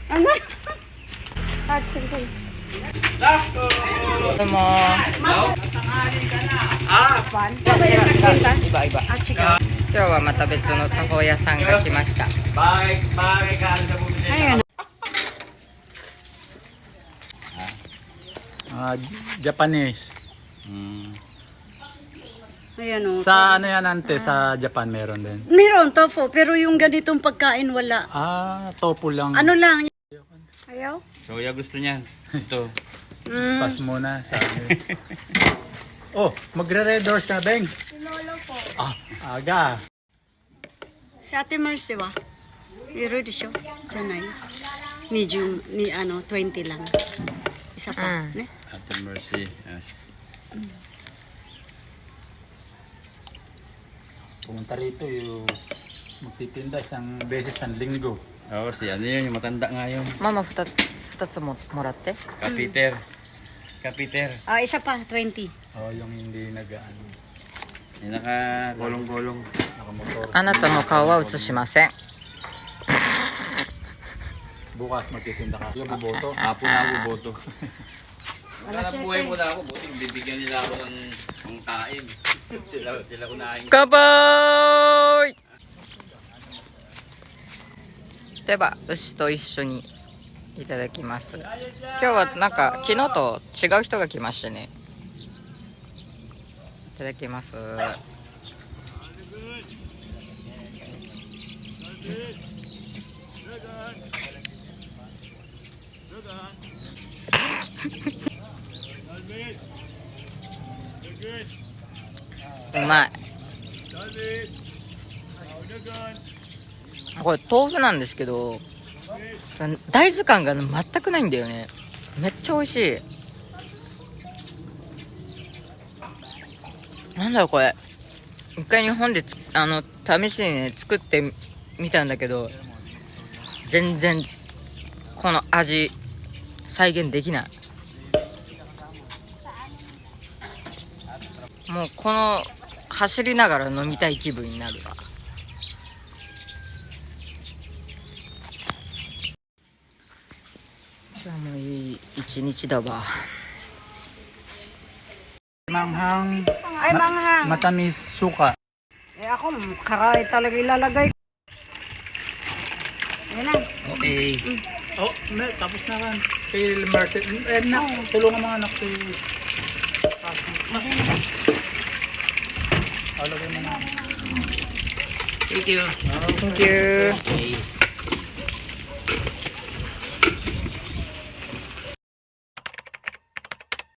Ano? Sige. Lasko! Ano mo? Tanghali ka na. Ah! Iba. あ、違う。今日はまた別のタコ屋さんが来ました。 Bagay ka sa bumili. Ayan. Japanese. Ayan o. Sa ano yan, ante? Sa Japan meron din. Meron tofu, pero yung ganitong pagkain wala. Tofu lang. Ano lang? Ayaw? Soya gusto niyan. Ito. Pas muna sa akin. Oh, magre-red doors ka, Beng. Si Lolo po. Aga. Si Ate Mercy wa? Hiro de siyo? Janay. Medium, 20 lang. Isa pa. Ne? Ate Mercy. Pumunta rito yung magtitinda isang beses ang linggo. Oo, si ano yun, yung matanda nga yun. ママ2つもらって。 Kapiter. Kapiter. Isa pa, 20. Oh, yung hindi nag-ano, Yung naka-golong-golong. nakamotor. あなたの顔は映しません。 Bukas magtitinda ka. Yung buboto. Apo na ako, boto. Alam buhay mo na ako, buting bibigyan nila ako ng kain. sila kunain. 乾杯では牛と一緒にいただきます。今日はなんか昨日と違う人が来ましてね。いただきます。うまい。これ豆腐なんですけど、大豆感が全くないんだよね。めっちゃ美味しい。なんだろうこれ。一回日本で試しにね作ってみたんだけど、全然この味再現できない。もうこの走りながら飲みたい気分になるわ。今日もいい一日だわ。 Manghang, Ay, manghang. matamis suka. Ako, karay talaga ilalagay. Ayan na. Okay. Oh, tapos na kan. Kay Mercy. Na, tulungan mga anak si... Lagay mo na. Thank you. Thank you.